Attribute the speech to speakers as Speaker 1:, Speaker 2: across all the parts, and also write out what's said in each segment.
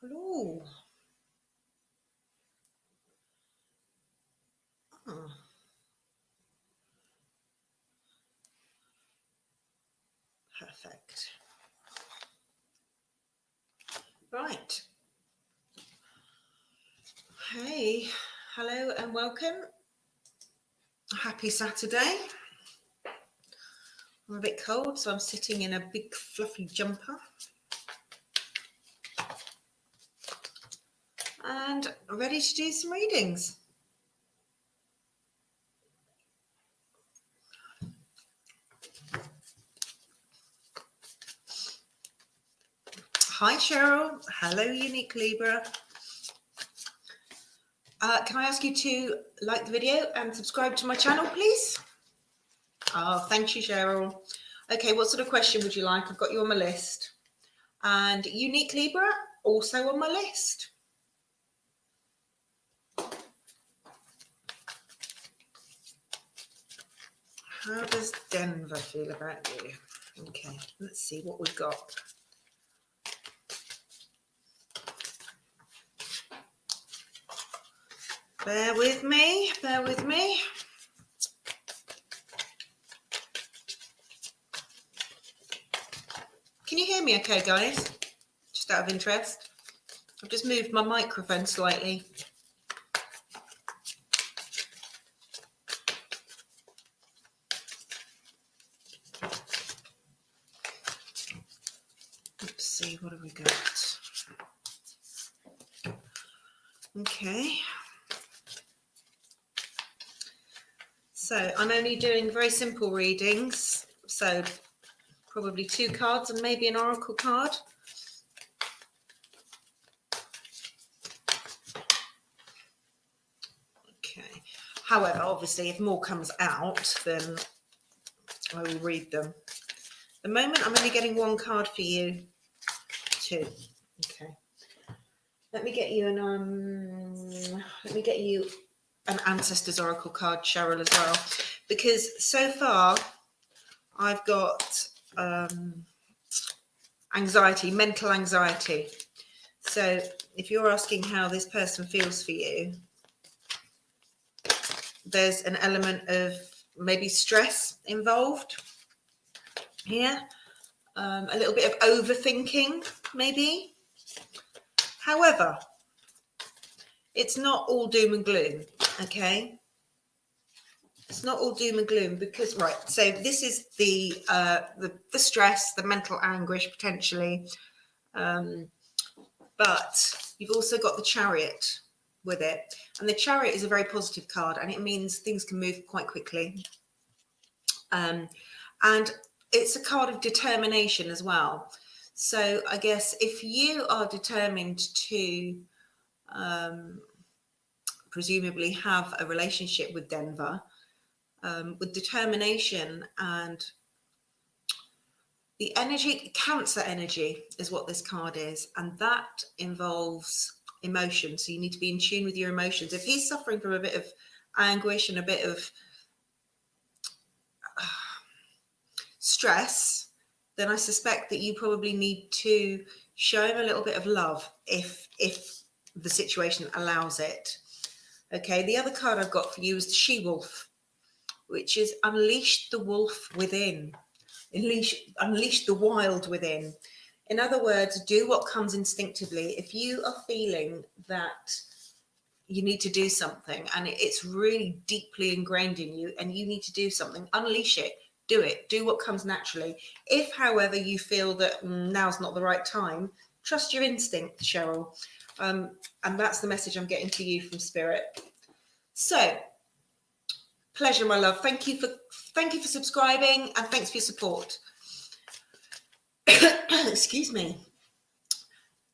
Speaker 1: Hello. Oh, perfect. Right. Hey, hello and welcome. Happy Saturday. I'm a bit cold, so I'm sitting in a big fluffy jumper. And ready to do some readings. Hi, Cheryl. Hello, Unique Libra. Can I ask you to like the video and subscribe to my channel, please? Oh, thank you, Cheryl. Okay, what sort of question would you like? I've got you on my list. And Unique Libra, also on my list. How does Denver feel about you? Okay, let's see what we've got. Bear with me, bear with me. Can you hear me okay, guys? Just out of interest. I've just moved my microphone slightly. Let's see, what have we got? Okay. So I'm only doing very simple readings. So probably 2 cards and maybe an oracle card. Okay. However, obviously, if more comes out, then I will read them. At the moment, I'm only getting 1 card for you. 2. Okay. Let me get you an Ancestors Oracle card, Cheryl, as well, because so far I've got anxiety, mental anxiety. So if you're asking how this person feels for you, there's an element of maybe stress involved here, a little bit of overthinking, maybe. However, it's not all doom and gloom, okay? It's not all doom and gloom because, right, so this is the stress, the mental anguish potentially, but you've also got the Chariot with it. And the Chariot is a very positive card, and it means things can move quite quickly. And it's a card of determination as well. So I guess if you are determined to presumably have a relationship with Denver, with determination and the energy, Cancer energy is what this card is, and that involves emotion. So you need to be in tune with your emotions. If he's suffering from a bit of anguish and a bit of stress, then I suspect that you probably need to show him a little bit of love if the situation allows it. Okay, the other card I've got for you is the She-Wolf, which is unleash the wolf within, unleash the wild within. In other words, do what comes instinctively. If you are feeling that you need to do something and it's really deeply ingrained in you and you need to do something, unleash it, do it, do what comes naturally. If, however, you feel that now's not the right time, trust your instinct, Cheryl. And that's the message I'm getting to you from Spirit. So, pleasure, my love. Thank you for subscribing and thanks for your support. Excuse me.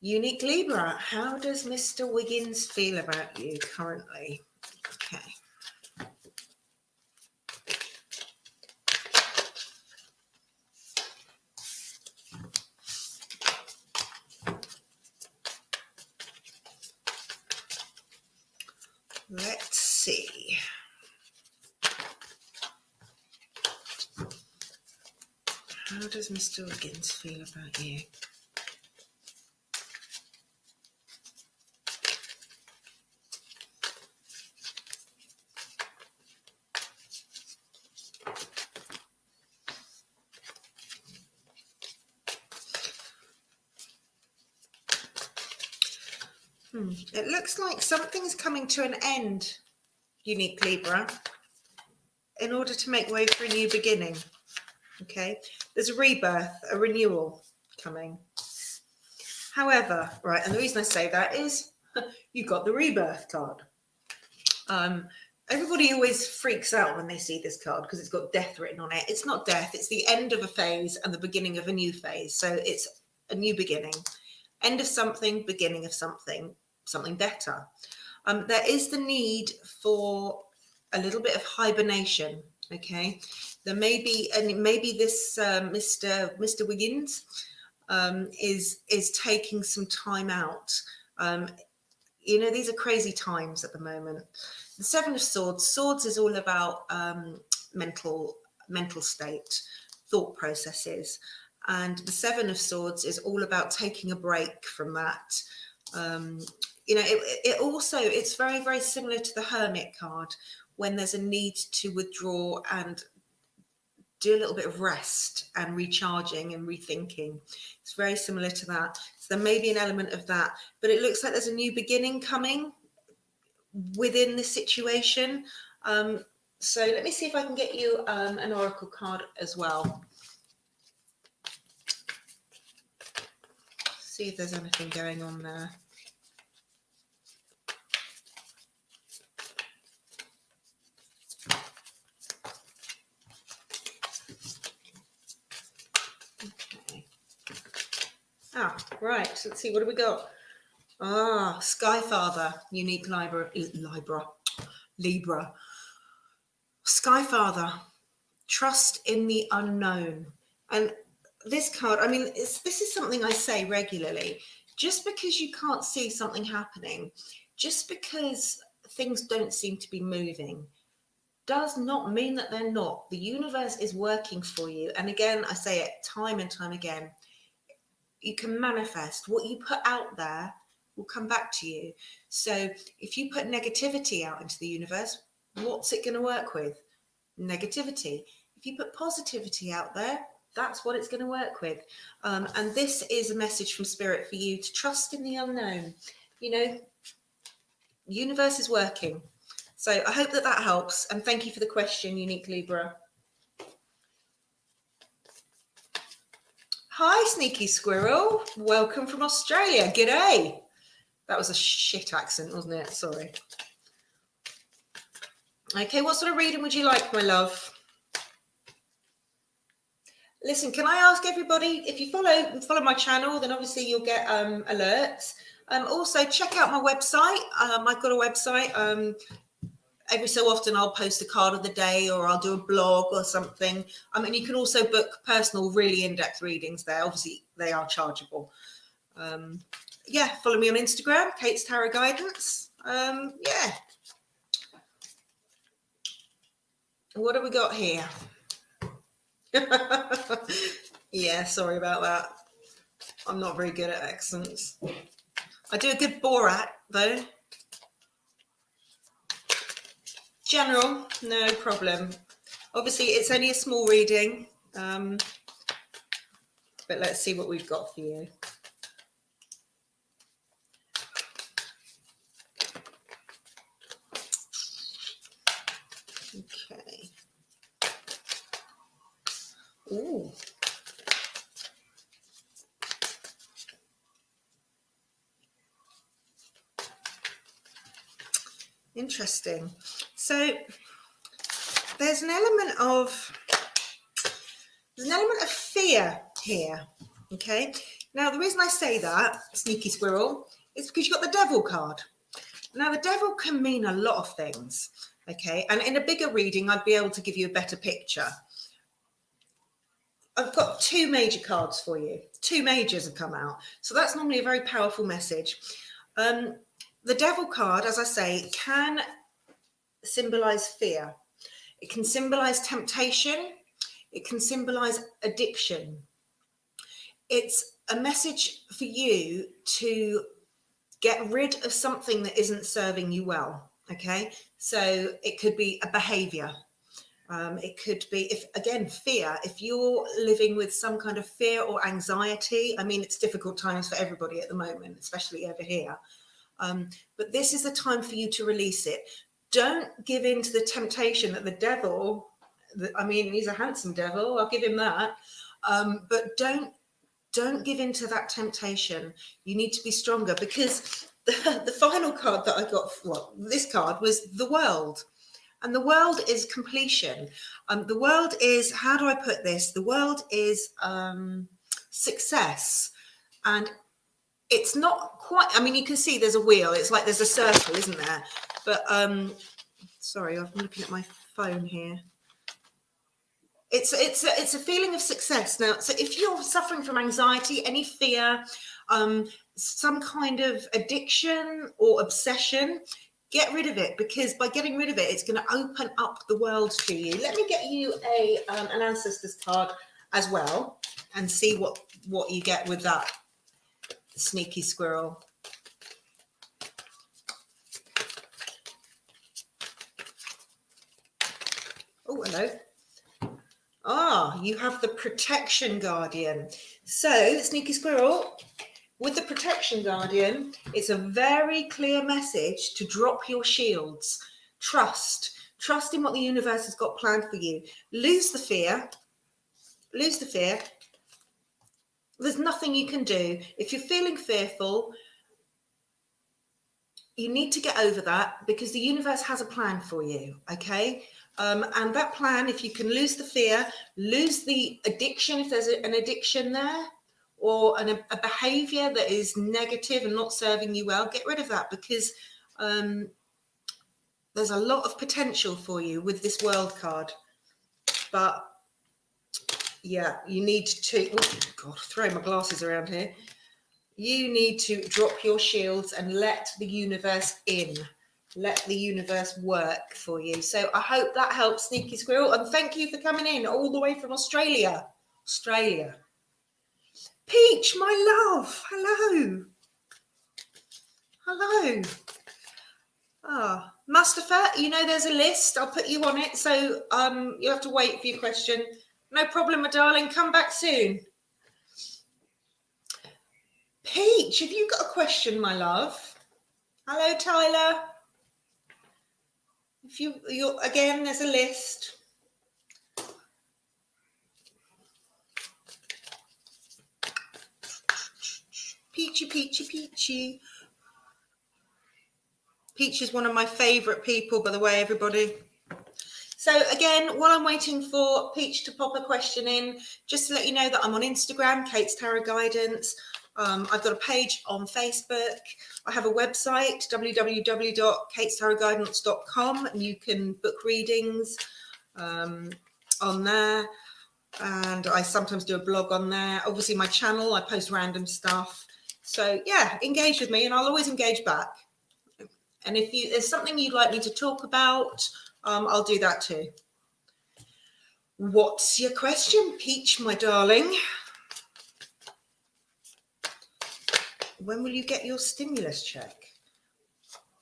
Speaker 1: Unique Libra, how does Mr. Wiggins feel about you currently? Okay. Let's see. How does Mr. Wiggins feel about you? It looks like something's coming to an end, unique Libra, in order to make way for a new beginning. Okay, there's a rebirth, a renewal coming. However, right, and the reason I say that is you got the rebirth card. Everybody always freaks out when they see this card because it's got death written on it. It's not death, it's the end of a phase and the beginning of a new phase. So it's a new beginning, end of something, beginning of something, something better. There is the need for a little bit of hibernation. Okay, there may be, and maybe this Mr. Wiggins is taking some time out. You know, these are crazy times at the moment. The Seven of Swords. Swords is all about mental state, thought processes, and the Seven of Swords is all about taking a break from that. You know, it also, it's very, very similar to the Hermit card, when there's a need to withdraw and do a little bit of rest and recharging and rethinking. It's very similar to that. So there may be an element of that, but it looks like there's a new beginning coming within the situation. So let me see if I can get you an oracle card as well. See if there's anything going on there. Right, let's see, what do we got? Skyfather, unique Libra. Skyfather, trust in the unknown. And this card, I mean, this is something I say regularly. Just because you can't see something happening, just because things don't seem to be moving, does not mean that they're not. The universe is working for you. And again, I say it time and time again. You can manifest what you put out there will come back to you. So if you put negativity out into the universe, what's it going to work with? Negativity. If you put positivity out there, that's what it's going to work with. And this is a message from Spirit for you to trust in the unknown. You know, universe is working. So I hope that that helps. And thank you for the question, unique Libra. Hi, Sneaky Squirrel. Welcome from Australia. G'day. That was a shit accent, wasn't it? Sorry. Okay, what sort of reading would you like, my love? Listen, can I ask everybody, if you follow my channel, then obviously you'll get alerts. Also, check out my website. I've got a website. Every so often I'll post a card of the day, or I'll do a blog or something. And you can also book personal, really in-depth readings there. Obviously, they are chargeable. Yeah, follow me on Instagram, Kate's Tarot Guidance. Yeah. What have we got here? Yeah, sorry about that. I'm not very good at accents. I do a good Borat, though. General, no problem. Obviously, it's only a small reading, but let's see what we've got for you. Okay. Ooh. Interesting. So there's an element of fear here. Okay. Now the reason I say that, Sneaky Squirrel, is because you've got the Devil card. Now the Devil can mean a lot of things. Okay. And in a bigger reading, I'd be able to give you a better picture. I've got two major cards for you. Two majors have come out. So that's normally a very powerful message. The Devil card, as I say, can symbolize fear. It can symbolize temptation. It can symbolize addiction. It's a message for you to get rid of something that isn't serving you well. Okay, so it could be a behavior. It could be, fear. If you're living with some kind of fear or anxiety, I mean, it's difficult times for everybody at the moment, especially over here. But this is the time for you to release it. Don't give in to the temptation that the devil, I mean, he's a handsome devil, I'll give him that. But don't give in to that temptation. You need to be stronger, because the final card that I got, well, this card was the world. And the world is completion. The world is, how do I put this? The world is success. And it's not quite, I mean, you can see there's a wheel. It's like there's a circle, isn't there? But, sorry, I'm looking at my phone here. It's a feeling of success. Now, so if you're suffering from anxiety, any fear, some kind of addiction or obsession, get rid of it, because by getting rid of it, it's going to open up the world to you. Let me get you an ancestors card as well and see what you get with that, sneaky squirrel. Oh, hello. Ah, you have the Protection Guardian. So, Sneaky Squirrel, with the Protection Guardian, it's a very clear message to drop your shields. Trust in what the universe has got planned for you. Lose the fear. There's nothing you can do. If you're feeling fearful, you need to get over that, because the universe has a plan for you, okay? And that plan, if you can lose the fear, lose the addiction, if there's an addiction there, or a behavior that is negative and not serving you well, get rid of that, because there's a lot of potential for you with this world card. But yeah, you need to, oh God, throwing my glasses around here. You need to drop your shields and let the universe in. Let the universe work for you. So I hope that helps, Sneaky Squirrel. And thank you for coming in all the way from Australia. Peach, my love. Hello. Ah, Mustafa, you know there's a list. I'll put you on it. So you have to wait for your question. No problem, my darling. Come back soon. Peach, have you got a question, my love? Hello, Tyler. If you're again, there's a list. Peachy. Peach is one of my favourite people, by the way, everybody. So again, while I'm waiting for Peach to pop a question in, just to let you know that I'm on Instagram, Kate's Tarot Guidance. I've got a page on Facebook. I have a website, www.katestarotguidance.com, and you can book readings on there. And I sometimes do a blog on there. Obviously, my channel, I post random stuff. So yeah, engage with me, and I'll always engage back. And if there's something you'd like me to talk about, I'll do that too. What's your question, Peach, my darling? When will you get your stimulus check?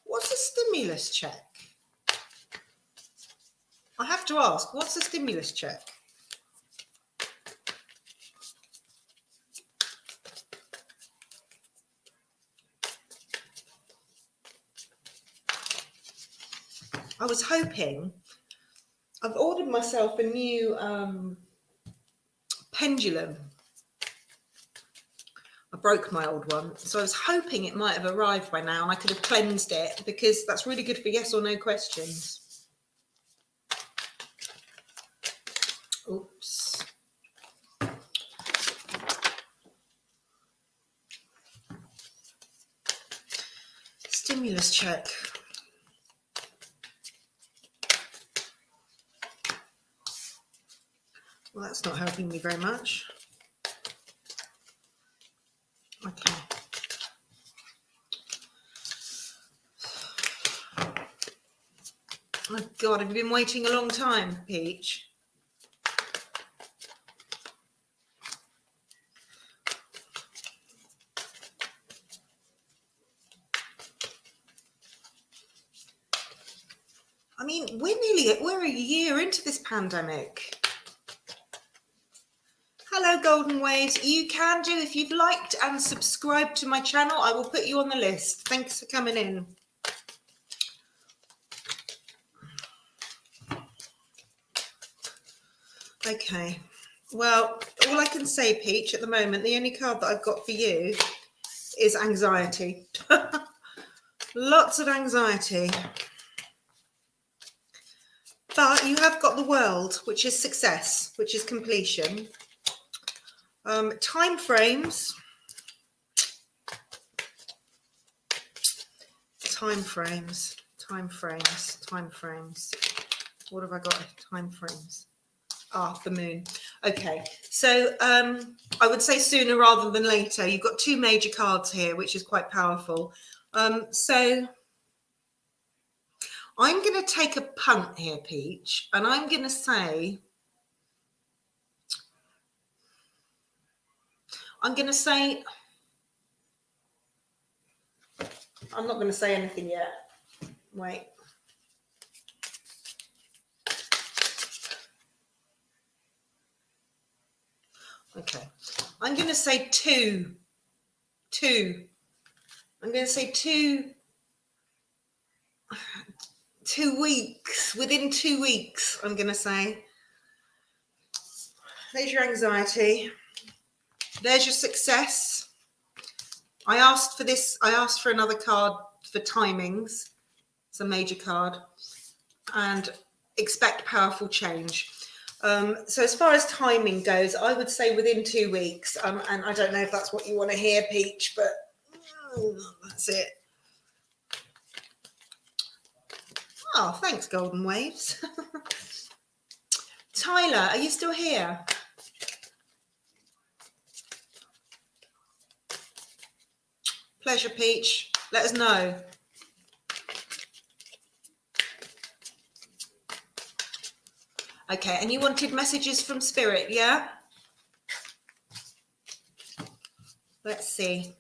Speaker 1: What's a stimulus check? I have to ask, what's a stimulus check? I was hoping, I've ordered myself a new pendulum. I broke my old one, so I was hoping it might have arrived by now and I could have cleansed it, because that's really good for yes or no questions. Oops. Stimulus check. Well, that's not helping me very much. Okay. Oh God, have you been waiting a long time, Peach? I mean, we're a year into this pandemic. Hello, Golden Waves. You can do, if you've liked and subscribed to my channel, I will put you on the list. Thanks for coming in. Okay. Well, all I can say, Peach, at the moment, the only card that I've got for you is anxiety. Lots of anxiety. But you have got the World, which is success, which is completion. Time frames. Time frames. Time frames. Time frames. What have I got? Time frames. Ah, the Moon. Okay, so I would say sooner rather than later. You've got two major cards here, which is quite powerful. So I'm going to take a punt here, Peach, and I'm going to say, I'm not going to say anything yet. Wait. Okay, I'm going to say two. I'm going to say 2 weeks. Within 2 weeks, I'm going to say. There's your anxiety. There's your success. I asked for this. I asked for another card for timings. It's a major card. And expect powerful change. So as far as timing goes, I would say within 2 weeks. And I don't know if that's what you want to hear, Peach, but that's it. Oh, thanks, Golden Waves. Tyler, are you still here? Pleasure, Peach. Let us know. Okay, and you wanted messages from Spirit, yeah? Let's see.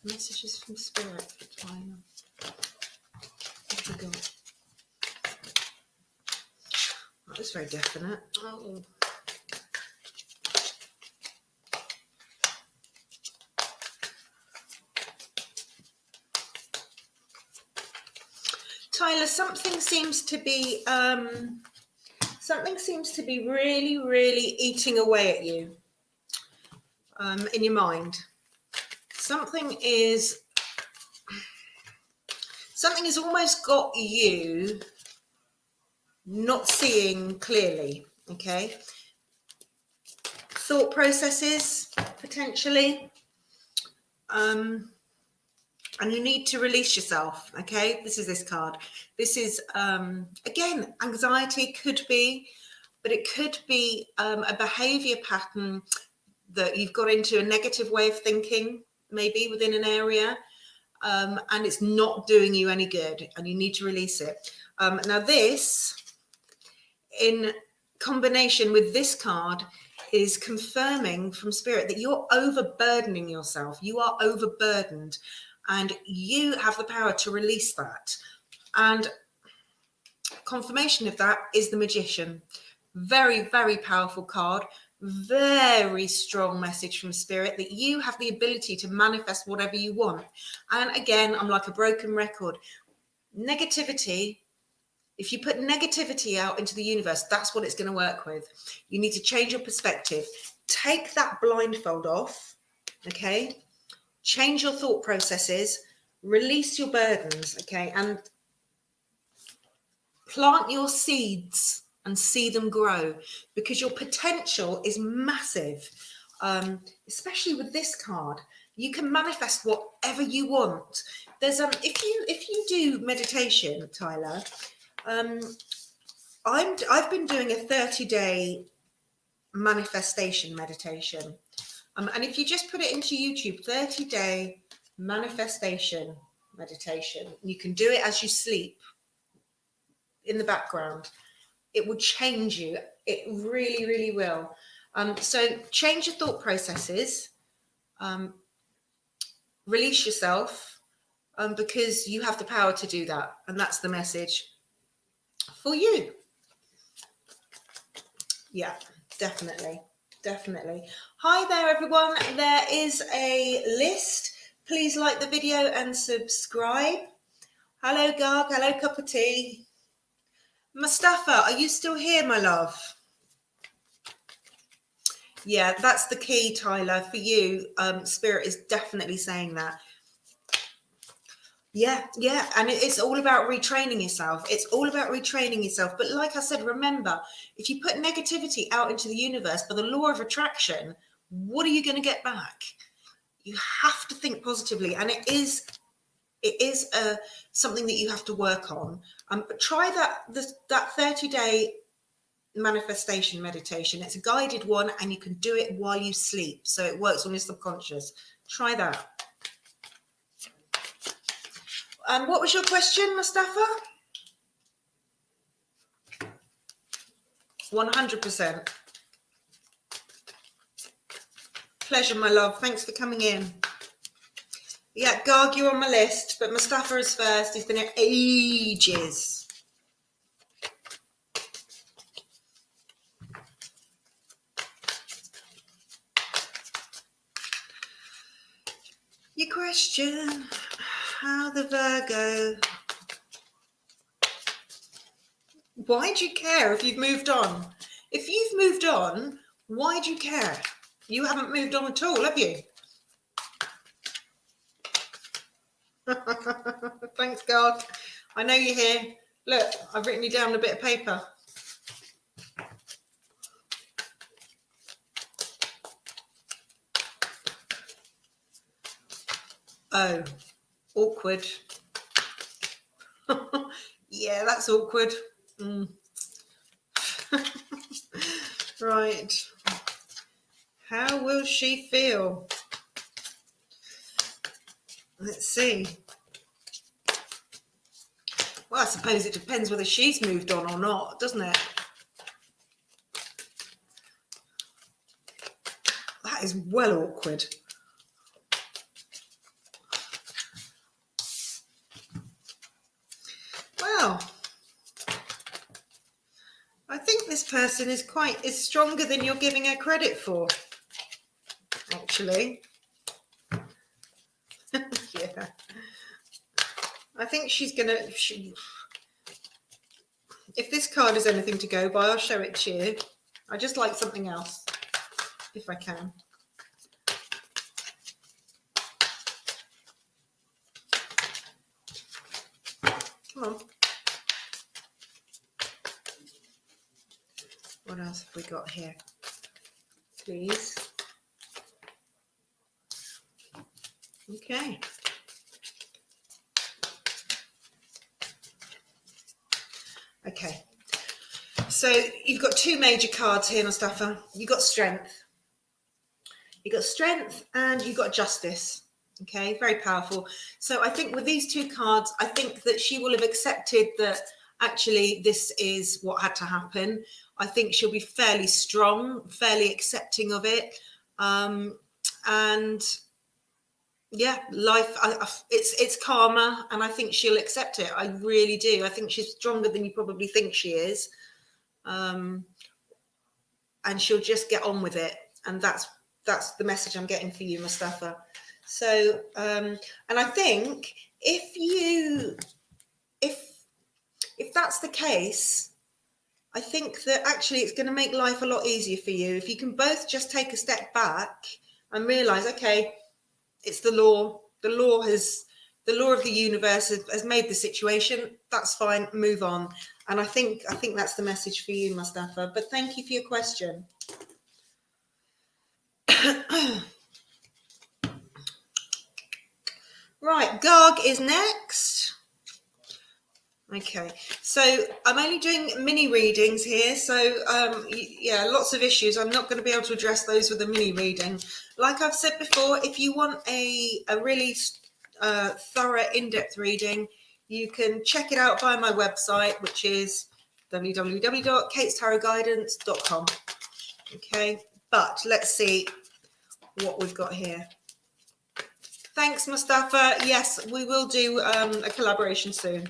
Speaker 1: Messages from Spirit for Tyler. What have we got? That was very definite. Oh. Tyler, something seems to be really, really eating away at you in your mind. Something has almost got you not seeing clearly. Okay, thought processes potentially. And you need to release yourself. Okay, this is this card. This is again, anxiety could be, but it could be a behavior pattern that you've got into a negative way of thinking, maybe within an area, and it's not doing you any good, and you need to release it. Now this, in combination with this card, is confirming from Spirit that you're overburdening yourself. You are overburdened. And you have the power to release that. And confirmation of that is the Magician. Very, very powerful card. Very strong message from Spirit that you have the ability to manifest whatever you want. And again, I'm like a broken record. Negativity, if you put negativity out into the universe, that's what it's going to work with. You need to change your perspective. Take that blindfold off, okay? Change your thought processes, release your burdens, okay, and plant your seeds and see them grow, because your potential is massive. Especially with this card, you can manifest whatever you want. There's if you do meditation, Tyler, I've been doing a 30-day manifestation meditation. And if you just put it into YouTube, 30-day manifestation meditation, you can do it as you sleep in the background. It will change you. It really, really will. So change your thought processes, release yourself, because you have the power to do that. And that's the message for you. Yeah, definitely. Definitely. Hi there, everyone. There is a list. Please like the video and subscribe. Hello, Garg. Hello, Cup of Tea. Mustafa, are you still here, my love? Yeah, that's the key, Tyler, for you. Spirit is definitely saying that. Yeah, and it's all about retraining yourself. It's all about retraining yourself. But like I said, remember, if you put negativity out into the universe by the law of attraction, what are you going to get back? You have to think positively, and it is something that you have to work on. But try that 30-day manifestation meditation. It's a guided one, and you can do it while you sleep, so it works on your subconscious. Try that. And what was your question, Mustafa? 100%. Pleasure, my love. Thanks for coming in. Yeah, Garg, you're on my list, but Mustafa is first. He's been here ages. Your question, how the Virgo... Why do you care if you've moved on? If you've moved on, why do you care? You haven't moved on at all, have you? Thanks, God. I know you're here. Look, I've written you down a bit of paper. Oh, awkward. Yeah, that's awkward. Right. How will she feel? Let's see. Well, I suppose it depends whether she's moved on or not, doesn't it? That is well awkward. Well, I think this person is stronger than you're giving her credit for, actually. Yeah. I think she's going to... If this card is anything to go by, I'll show it to you. I just like something else, if I can. Come on. What else have we got here? Please. Okay. Okay. So you've got two major cards here, Mustafa. You've got strength. You've got strength and you've got justice. Okay, very powerful. So I think with these two cards, I think that she will have accepted that actually this is what had to happen. I think she'll be fairly strong, fairly accepting of it. And yeah, life, it's karma, and I think she'll accept it. I really do. I think she's stronger than you probably think she is. And she'll just get on with it. And that's the message I'm getting for you, Mustafa. So, and I think if that's the case, I think that actually it's going to make life a lot easier for you. If you can both just take a step back and realize, okay, it's the law. The law of the universe has made the situation. That's fine. Move on. And I think that's the message for you, Mustafa. But thank you for your question. Right, Garg is next. Okay, so I'm only doing mini readings here, so yeah, lots of issues. I'm not going to be able to address those with a mini reading. Like I've said before, if you want a really thorough, in-depth reading, you can check it out via my website, which is www.katestarotguidance.com. Okay, but let's see what we've got here. Thanks, Mustafa. Yes, we will do a collaboration soon.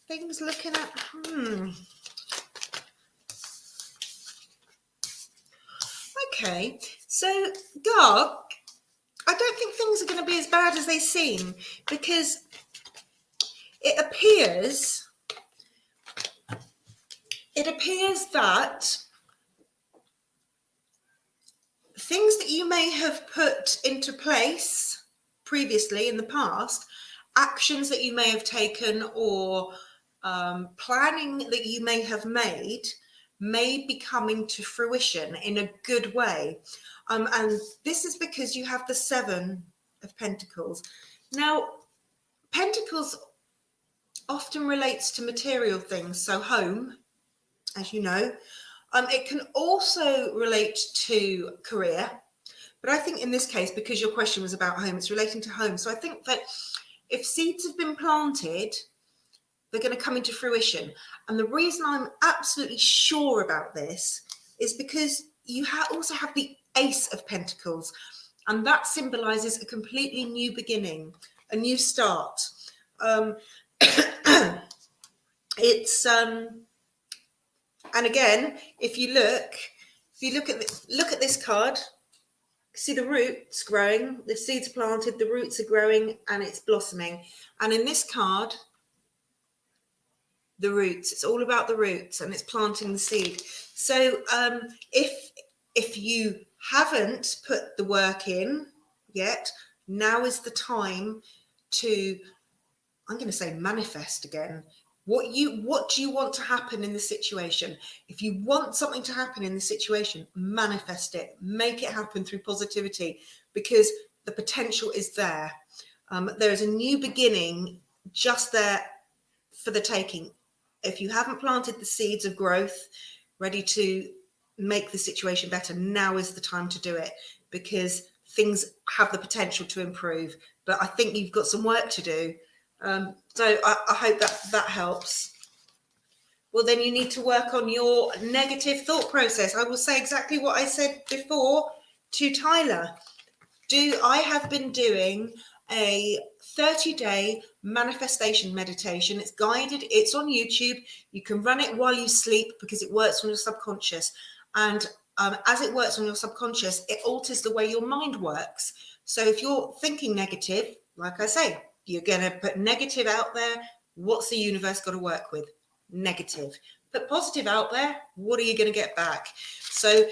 Speaker 1: Things looking at Okay, so Garg, I don't think things are going to be as bad as they seem, because it appears that things that you may have put into place previously in the past, actions that you may have taken, or planning that you may have made, may be coming to fruition in a good way. And this is because you have the Seven of Pentacles. Now, Pentacles often relates to material things, so home, as you know. It can also relate to career, but I think in this case, because your question was about home, it's relating to home. So I think that if seeds have been planted, they're going to come into fruition. And the reason I'm absolutely sure about this is because you also have the Ace of Pentacles, and that symbolizes a completely new beginning, a new start. It's and again, if you look at this card, see the roots growing, the seeds planted, the roots are growing, and it's blossoming. And in this card, the roots, it's all about the roots, and it's planting the seed. So if you haven't put the work in yet, now is the time to, I'm going to say, manifest again. What do you want to happen in the situation? If you want something to happen in the situation, manifest it, make it happen through positivity, because the potential is there. There's a new beginning just there for the taking. If you haven't planted the seeds of growth ready to make the situation better, now is the time to do it, because things have the potential to improve. But I think you've got some work to do. So I hope that helps. Well, then you need to work on your negative thought process. I will say exactly what I said before to Tyler. I have been doing a 30-day manifestation meditation. It's guided, it's on YouTube. You can run it while you sleep because it works on your subconscious. And as it works on your subconscious, it alters the way your mind works. So if you're thinking negative, like I say, you're going to put negative out there. What's the universe got to work with? Negative. Put positive out there. What are you going to get back? So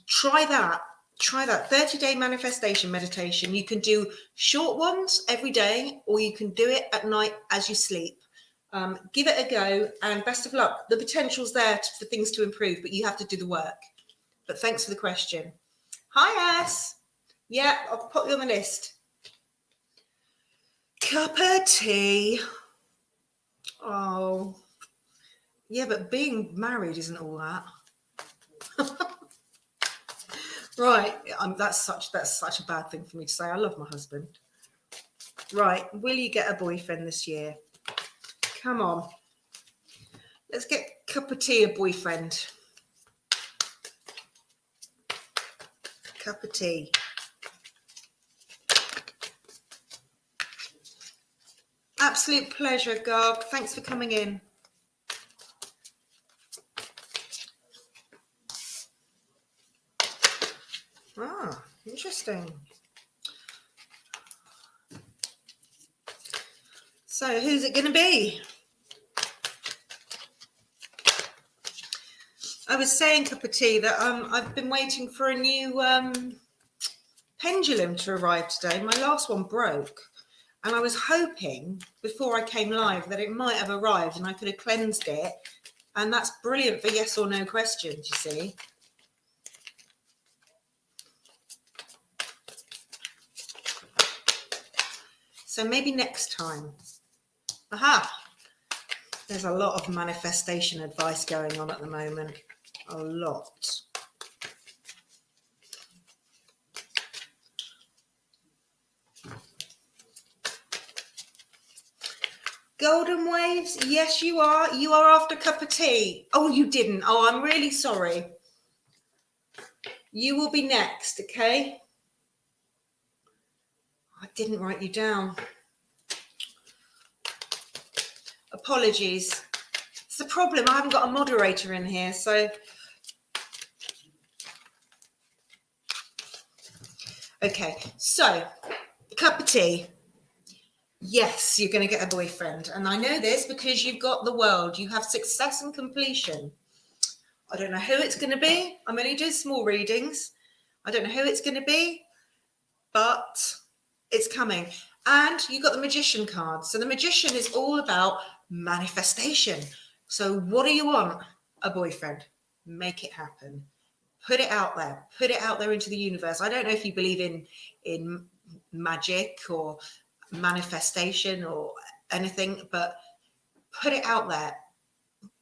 Speaker 1: try that 30-day manifestation meditation. You can do short ones every day, or you can do it at night as you sleep. Give it a go, and best of luck. The potential's there for things to improve, but you have to do the work. But thanks for the question. Hi, Ass. Yeah, I'll put you on the list. Cup of tea. Oh, yeah, but being married isn't all that. Right, that's such a bad thing for me to say. I love my husband. Right, will you get a boyfriend this year? Come on. Let's get cup of tea a boyfriend. Cup of tea. Absolute pleasure, Garg. Thanks for coming in. Ah, interesting. So who's it going to be? I was saying, cup of tea, that I've been waiting for a new pendulum to arrive today. My last one broke, and I was hoping before I came live that it might have arrived and I could have cleansed it. And that's brilliant for yes or no questions, you see. So maybe next time. Aha, There's a lot of manifestation advice going on at the moment. A lot. Golden waves, yes, you are. You are after a cup of tea. Oh, you didn't. Oh, I'm really sorry. You will be next, okay? I didn't write you down. Apologies. It's the problem. I haven't got a moderator in here, so. Okay, so cup of tea. Yes, you're going to get a boyfriend. And I know this because you've got the world. You have success and completion. I don't know who it's going to be. I'm only doing small readings. I don't know who it's going to be, but it's coming. And you got the magician card. So the magician is all about manifestation. So what do you want? A boyfriend. Make it happen. Put it out there. Put it out there into the universe. I don't know if you believe in magic or manifestation or anything, but put it out there.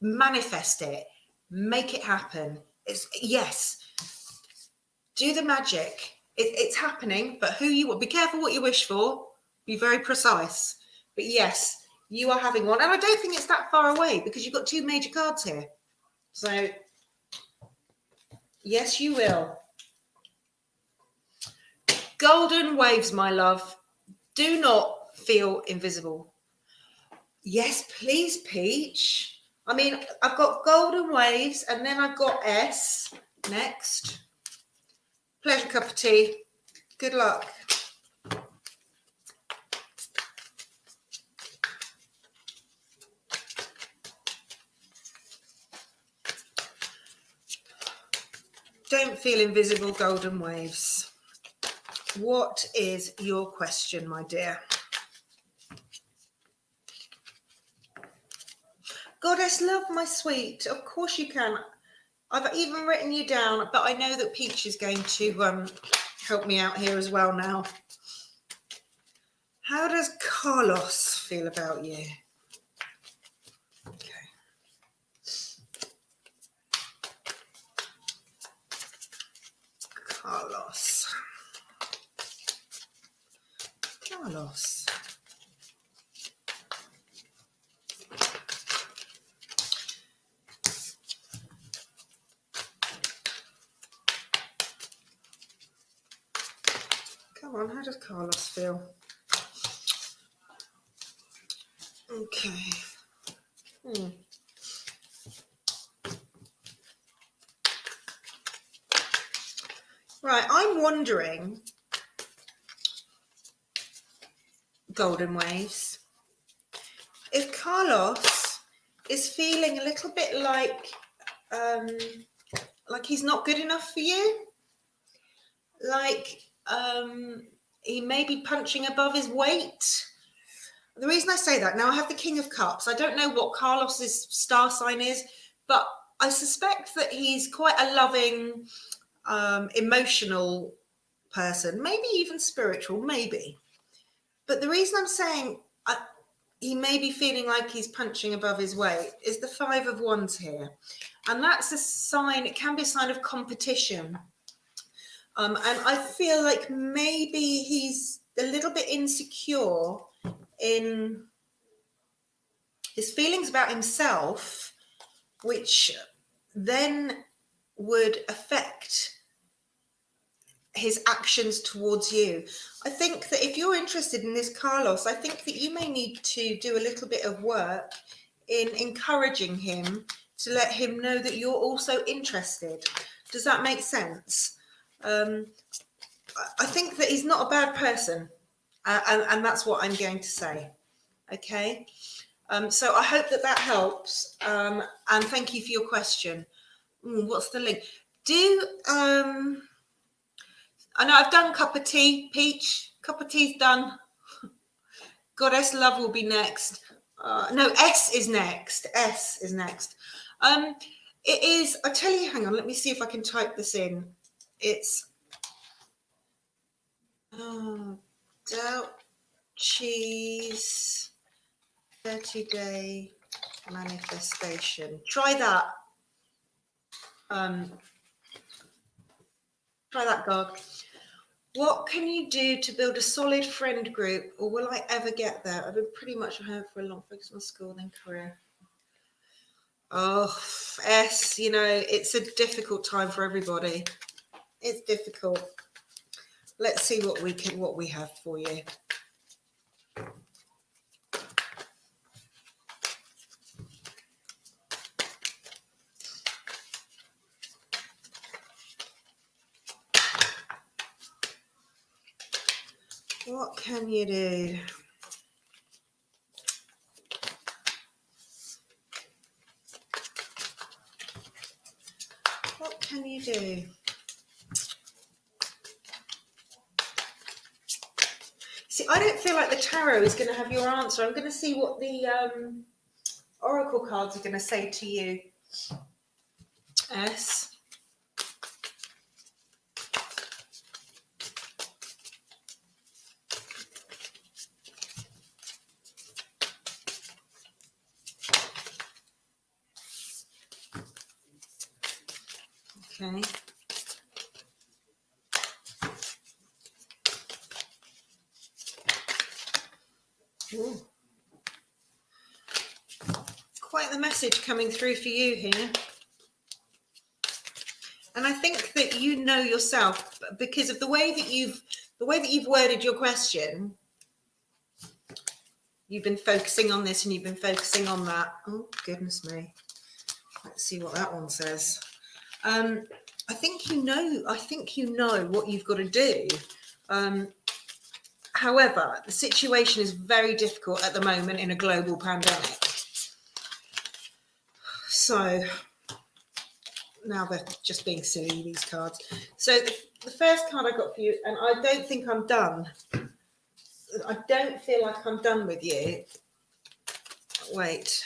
Speaker 1: Manifest it. Make it happen. Yes. Do the magic. It's happening, but who you want. Be careful what you wish for. Be very precise. But yes, you are having one. And I don't think it's that far away because you've got two major cards here. So, yes, you will. Golden waves, my love. Do not feel invisible. Yes, please, Peach. I mean, I've got golden waves and then I've got S next. Pleasure cup of tea. Good luck. Don't feel invisible, golden waves. What is your question, my dear? Goddess love, my sweet. Of course you can. I've even written you down, but I know that Peach is going to help me out here as well now. How does Carlos feel about you? Okay. Carlos. Carlos. Come on, how does Carlos feel? Okay. Right, I'm wondering, golden waves, if Carlos is feeling a little bit like he's not good enough for you, like he may be punching above his weight. The reason I say that, now I have the King of Cups. I don't know what Carlos's star sign is, but I suspect that he's quite a loving, emotional person, maybe even spiritual, maybe. But the reason I'm saying he may be feeling like he's punching above his weight is the Five of Wands here. And that's a sign, it can be a sign of competition. And I feel like maybe he's a little bit insecure in his feelings about himself, which then would affect his actions towards you. I think that if you're interested in this, Carlos, I think that you may need to do a little bit of work in encouraging him to let him know that you're also interested. Does that make sense? I think that he's not a bad person, and that's what I'm going to say. Okay. So I hope that helps. And thank you for your question. What's the link? I know I've done cup of tea, Peach. Cup of tea's done. Goddess love will be next. No, S is next. S is next. It is, I tell you, hang on, let me see if I can type this in. It's doubt cheese 30-day Manifestation. Try that. Try that, Gog. What can you do to build a solid friend group, or will I ever get there? I've been pretty much at home for a long focus on school, then career. Oh, S, you know, it's a difficult time for everybody. It's difficult. Let's see what we have for you. What can you do? What can you do? See, I don't feel like the tarot is going to have your answer. I'm going to see what the oracle cards are going to say to you. S. Okay. Ooh. Quite the message coming through for you here. And I think that you know yourself, because of the way that you've worded your question. You've been focusing on this and you've been focusing on that. Oh, goodness me. Let's see what that one says. I think you know what you've got to do. However, the situation is very difficult at the moment in a global pandemic. So now they're just being silly, these cards. So the first card I got for you, and I don't think I'm done. I don't feel like I'm done with you. Wait.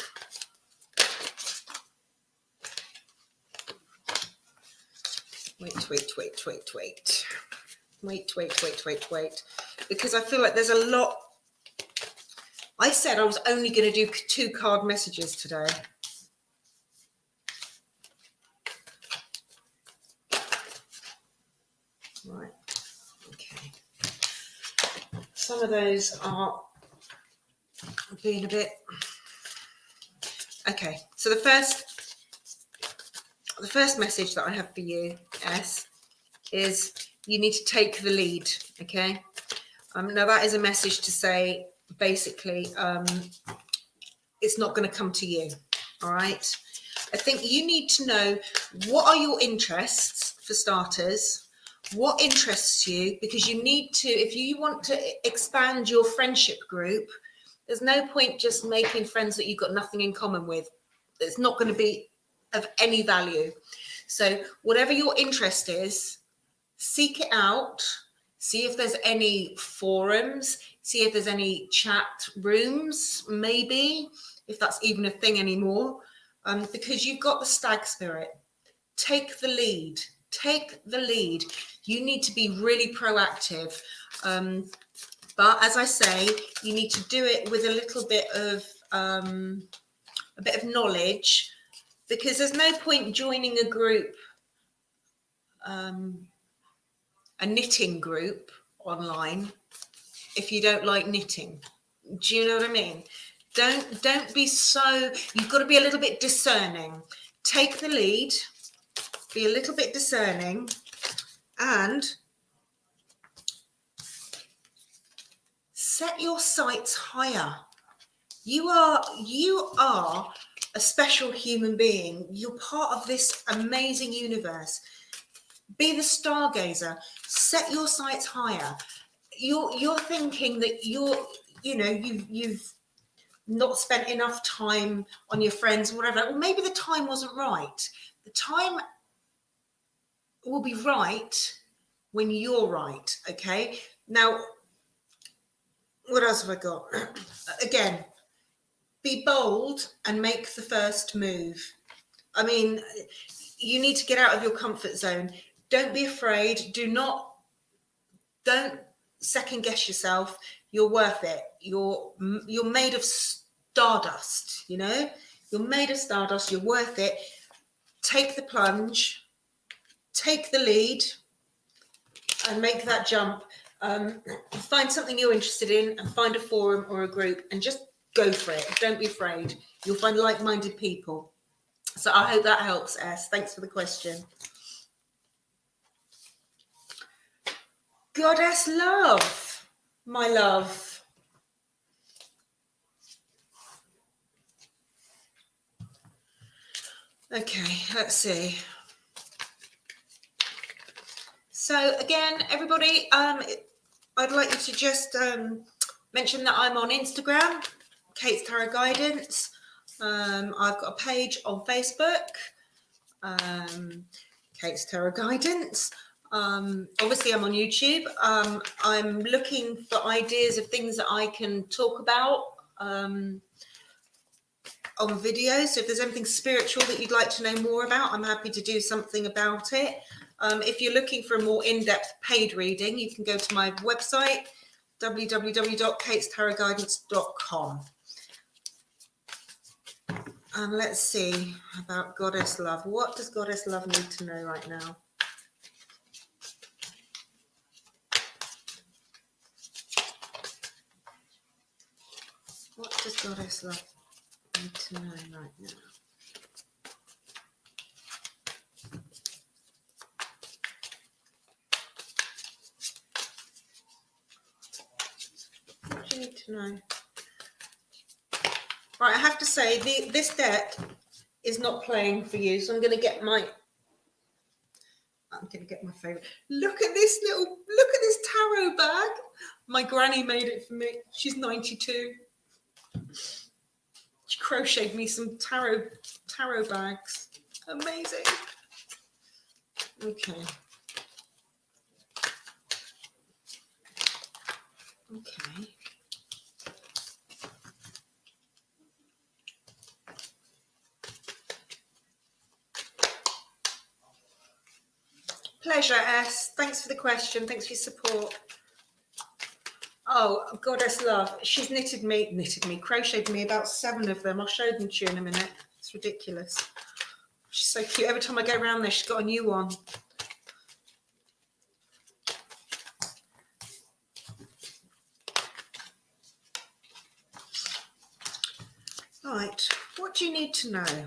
Speaker 1: Wait. Because I feel like there's a lot. I said I was only going to do 2 card messages today. Right. Okay. Some of those are being a bit. Okay. So the first message that I have for you, S, is you need to take the lead. Okay. Now that is a message to say, basically, it's not going to come to you. All right. I think you need to know, what are your interests, for starters. What interests you, because you need to, if you want to expand your friendship group, there's no point just making friends that you've got nothing in common with. It's not going to be of any value. So whatever your interest is, seek it out. See if there's any forums. See if there's any chat rooms, maybe, if that's even a thing anymore. Because you've got the stag spirit. Take the lead. Take the lead. You need to be really proactive. But as I say, you need to do it with a little bit of knowledge, because there's no point joining a group, a knitting group online, if you don't like knitting. Do you know what I mean? Don't be so, you've got to be a little bit discerning. Take the lead, be a little bit discerning, and set your sights higher. You are a special human being. You're part of this amazing universe. Be the stargazer. Set your sights higher. You're thinking that you've not spent enough time on your friends, whatever. Well, maybe the time wasn't right. The time will be right when you're right. Okay. Now, what else have I got? Again, be bold and make the first move. I mean, you need to get out of your comfort zone. Don't be afraid. Don't second guess yourself. You're worth it. You're made of stardust, you know? You're made of stardust. You're worth it. Take the plunge. Take the lead and make that jump. Find something you're interested in and find a forum or a group and just go for it. Don't be afraid. You'll find like-minded people. So I hope that helps, S. Thanks for the question. Goddess Love, my love. Okay, let's see. So again, everybody, I'd like you to just mention that I'm on Instagram, Kate's Tarot Guidance. I've got a page on Facebook, Kate's Tarot Guidance. Obviously, I'm on YouTube. I'm looking for ideas of things that I can talk about on video. So if there's anything spiritual that you'd like to know more about, I'm happy to do something about it. If you're looking for a more in-depth paid reading, you can go to my website, www.katestarotguidance.com. And let's see about Goddess Love. What does Goddess Love need to know right now? What does Goddess Love need to know right now? What do you need to know? Right, I have to say, this deck is not playing for you, so I'm going to get my favorite. Look at this tarot bag. My granny made it for me. She's 92. She crocheted me some tarot bags. Amazing. Okay. Pleasure, S. Thanks for the question. Thanks for your support. Oh, Goddess Love. She's crocheted me about 7 of them. I'll show them to you in a minute. It's ridiculous. She's so cute. Every time I go around there, she's got a new one. Right. What do you need to know?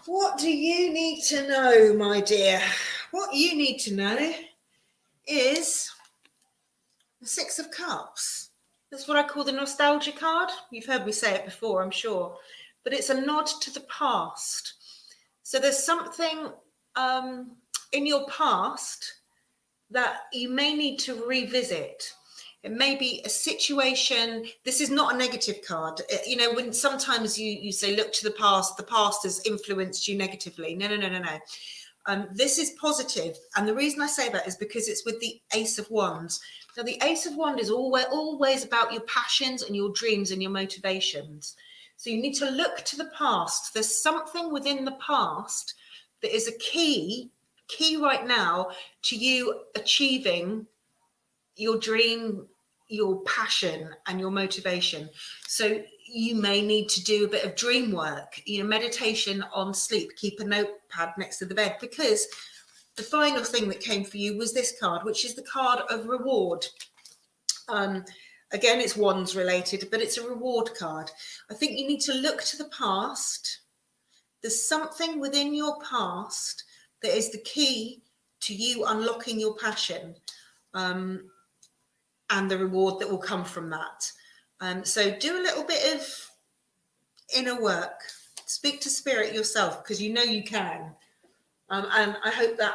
Speaker 1: What do you need to know, my dear? What you need to know is the 6 of Cups. That's what I call the nostalgia card. You've heard me say it before, I'm sure. But it's a nod to the past. So there's something in your past that you may need to revisit. It may be a situation. This is not a negative card. You know, when sometimes you say, look to the past has influenced you negatively. No. This is positive. And the reason I say that is because it's with the Ace of Wands. Now, the Ace of Wands is always about your passions and your dreams and your motivations. So you need to look to the past. There's something within the past that is a key right now to you achieving your dream, your passion, and your motivation. So you may need to do a bit of dream work, meditation on sleep. Keep a notepad next to the bed, because the final thing that came for you was this card, which is the card of reward. Again, it's wands related, but it's a reward card. I think you need to look to the past. There's something within your past that is the key to you unlocking your passion. And the reward that will come from that. So do a little bit of inner work. Speak to spirit yourself, because you know you can. And I hope that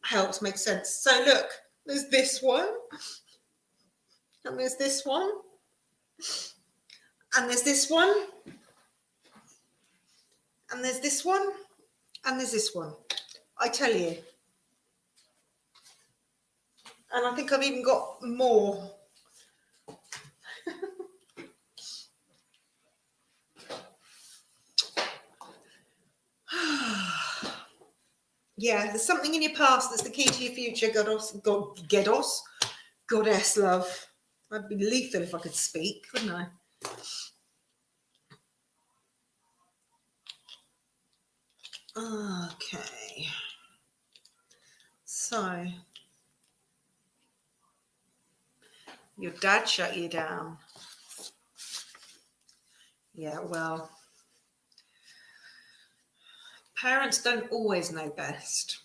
Speaker 1: helps make sense. So look, there's this one. And there's this one. And there's this one. And there's this one. And there's this one. I tell you. And I think I've even got more. Yeah, there's something in your past that's the key to your future, Goddess Love. I'd be lethal if I could speak, wouldn't I? Okay. So, your dad shut you down. Yeah, well, parents don't always know best.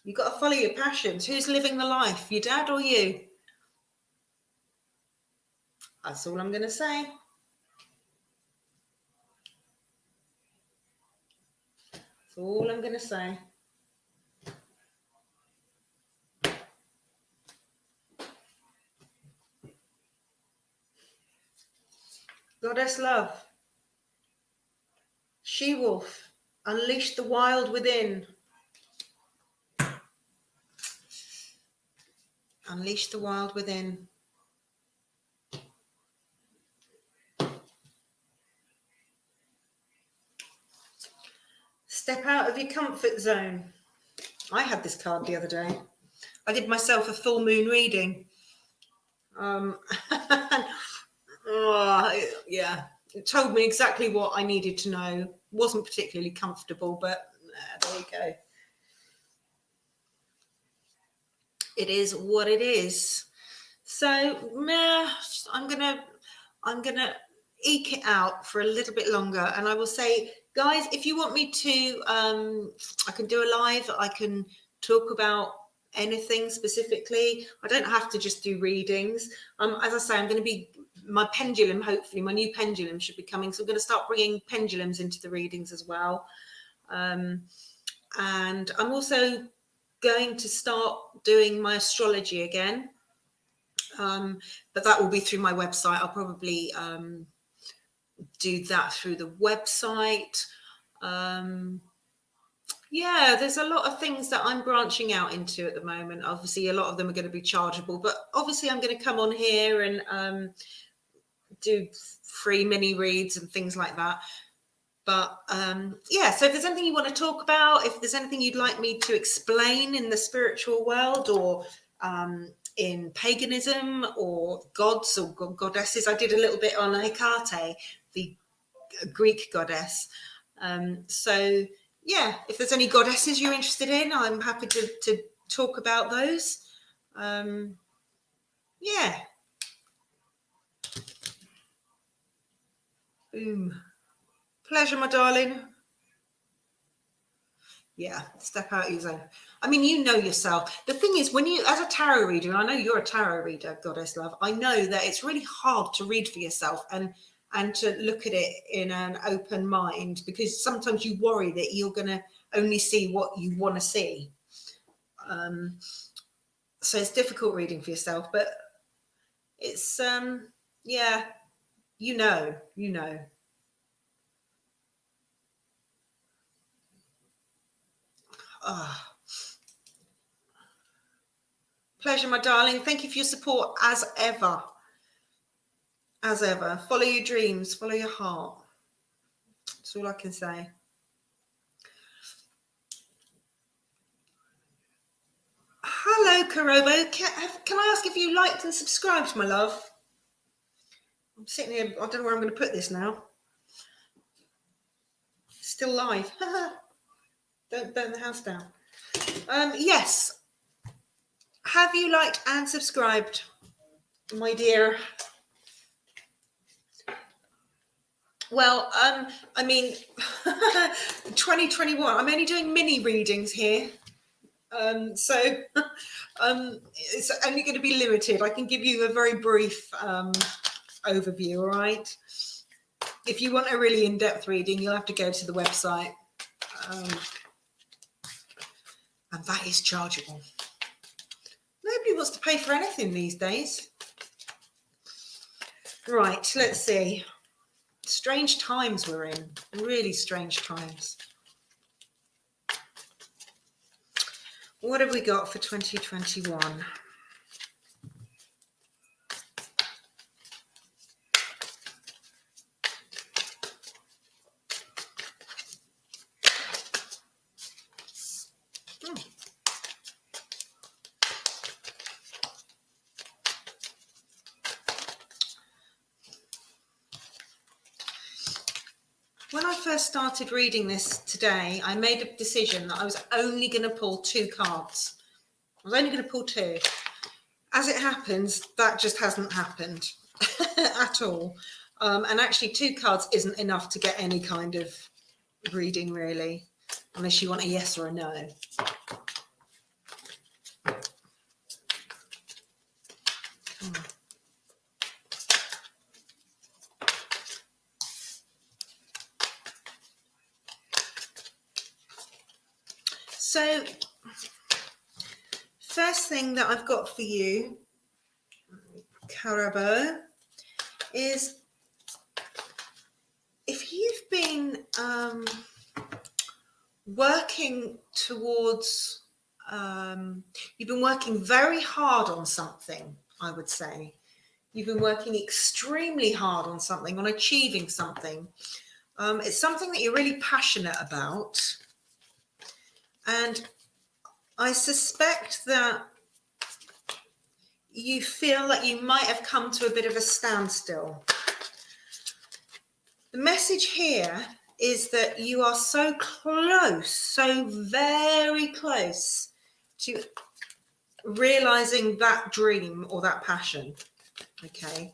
Speaker 1: You've got to follow your passions. Who's living the life, your dad or you? That's all I'm going to say. That's all I'm going to say. Goddess love. She-wolf. Unleash the wild within. Unleash the wild within. Step out of your comfort zone. I had this card the other day. I did myself a full moon reading. Yeah, it told me exactly what I needed to know. Wasn't particularly comfortable, but there you go. It is what it is. So I'm gonna eke it out for a little bit longer, and I will say, guys, if you want me to, I can do a live. I can talk about anything specifically. I don't have to just do readings. As I say, I'm going to be my pendulum. Hopefully, my new pendulum should be coming. So I'm going to start bringing pendulums into the readings as well. And I'm also going to start doing my astrology again. But that will be through my website. I'll probably do that through the website. Yeah, there's a lot of things that I'm branching out into at the moment. Obviously, a lot of them are going to be chargeable, but obviously I'm going to come on here and do free mini reads and things like that. But yeah, so if there's anything you want to talk about, if there's anything you'd like me to explain in the spiritual world or in paganism or gods or goddesses, I did a little bit on Hecate, the Greek goddess. So yeah, if there's any goddesses you're interested in, I'm happy to talk about those. Yeah. Boom. Pleasure, my darling. Yeah, step out of your zone. I mean, you know yourself. The thing is, when you, as a tarot reader, and I know you're a tarot reader, Goddess Love, I know that it's really hard to read for yourself and to look at it in an open mind, because sometimes you worry that you're going to only see what you want to see. So it's difficult reading for yourself, but it's, yeah, you know. Oh. Pleasure, my darling. Thank you for your support as ever. As ever. Follow your dreams, follow your heart. That's all I can say. Hello, Karobo. Can I ask if you liked and subscribed, my love? I'm sitting here, I don't know where I'm going to put this now. Still live. Don't burn the house down. Yes. Have you liked and subscribed, my dear? Well, I mean, 2021, I'm only doing mini readings here. So it's only going to be limited. I can give you a very brief overview, all right? If you want a really in-depth reading, you'll have to go to the website. And that is chargeable. Nobody wants to pay for anything these days. Right, let's see. Strange times we're in. Really strange times. What have we got for 2021? When I first started reading this today, I made a decision that I was only going to pull 2 cards. I was only going to pull 2. As it happens, that just hasn't happened at all. And actually 2 cards isn't enough to get any kind of reading, really, unless you want a yes or a no. So, first thing that I've got for you, Carabo, is if you've been working towards, you've been working very hard on something, I would say. You've been working extremely hard on something, on achieving something. It's something that you're really passionate about. And I suspect that you feel like you might have come to a bit of a standstill. The message here is that you are so close, so very close to realizing that dream or that passion. Okay,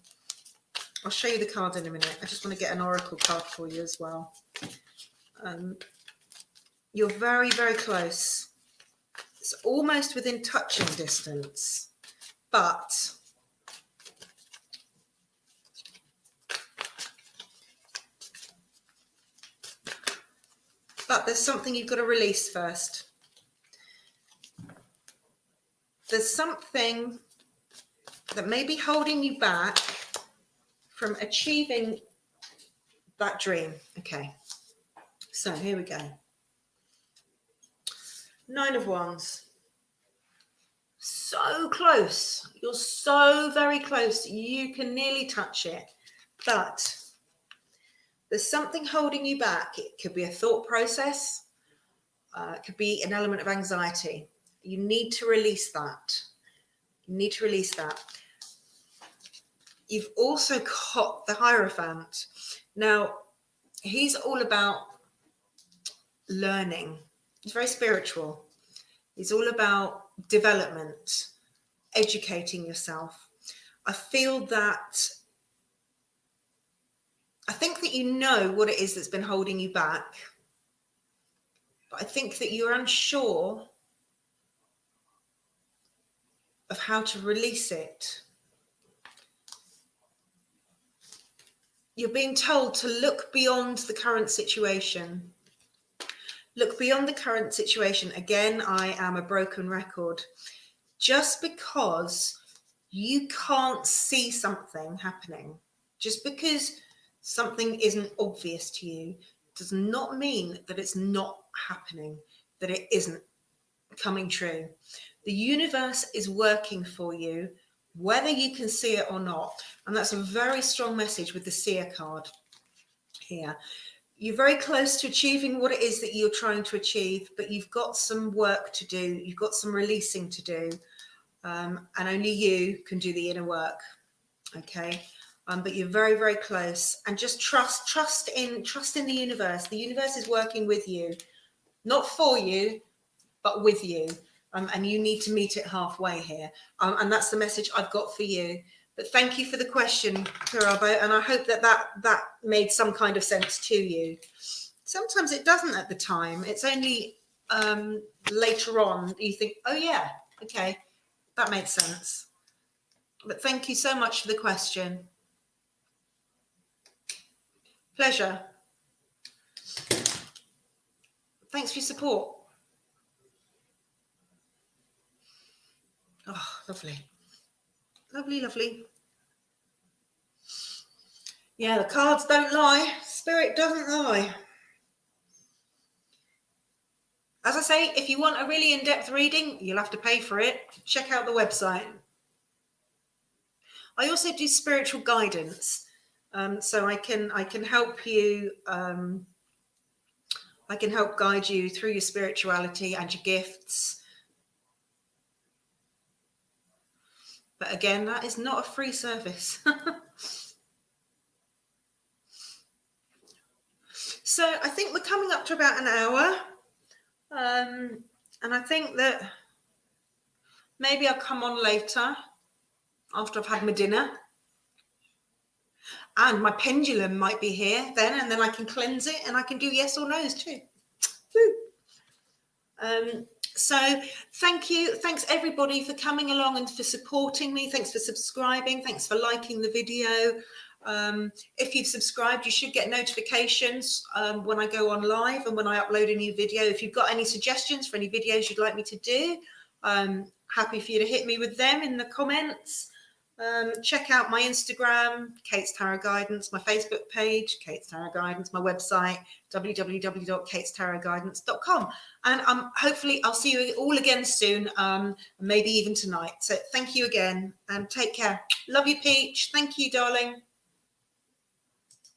Speaker 1: I'll show you the card in a minute. I just want to get an oracle card for you as well. You're very, very close. It's almost within touching distance, but there's something you've got to release first. There's something that may be holding you back from achieving that dream. Okay, so here we go. 9 of Wands. So close. You're so very close. You can nearly touch it, but there's something holding you back. It could be a thought process. It could be an element of anxiety. You need to release that. You need to release that. You've also got the Hierophant. Now, he's all about learning. He's very spiritual. He's all about development, educating yourself. I think that you know what it is that's been holding you back. But I think that you're unsure of how to release it. You're being told to look beyond the current situation. Look beyond the current situation. Again, I am a broken record. Just because you can't see something happening, just because something isn't obvious to you, does not mean that it's not happening, that it isn't coming true. The universe is working for you, whether you can see it or not. And that's a very strong message with the Seer card here. You're very close to achieving what it is that you're trying to achieve, but you've got some work to do. You've got some releasing to do. And only you can do the inner work. Okay. But you're very, very close, and just trust in the universe. The universe is working with you, not for you, but with you. And you need to meet it halfway here. And that's the message I've got for you. But thank you for the question, Carabo, and I hope that made some kind of sense to you. Sometimes it doesn't at the time. It's only later on you think, oh yeah, okay, that made sense. But thank you so much for the question. Pleasure. Thanks for your support. Oh, lovely. Lovely, lovely. Yeah, the cards don't lie. Spirit doesn't lie. As I say, if you want a really in-depth reading, you'll have to pay for it. Check out the website. I also do spiritual guidance. So I can help you. I can help guide you through your spirituality and your gifts. But again, that is not a free service. So I think we're coming up to about an hour. And I think that maybe I'll come on later after I've had my dinner. And my pendulum might be here then, and then I can cleanse it and I can do yes or no's too. So thank you. Thanks everybody for coming along and for supporting me. Thanks for subscribing. Thanks for liking the video. If you've subscribed, you should get notifications when I go on live and when I upload a new video. If you've got any suggestions for any videos you'd like me to do, I'm happy for you to hit me with them in the comments. Check out my Instagram, Kate's Tarot Guidance, my Facebook page, Kate's Tarot Guidance, my website, www.katestarotguidance.com. And hopefully I'll see you all again soon, maybe even tonight. So thank you again and take care. Love you, Peach. Thank you, darling.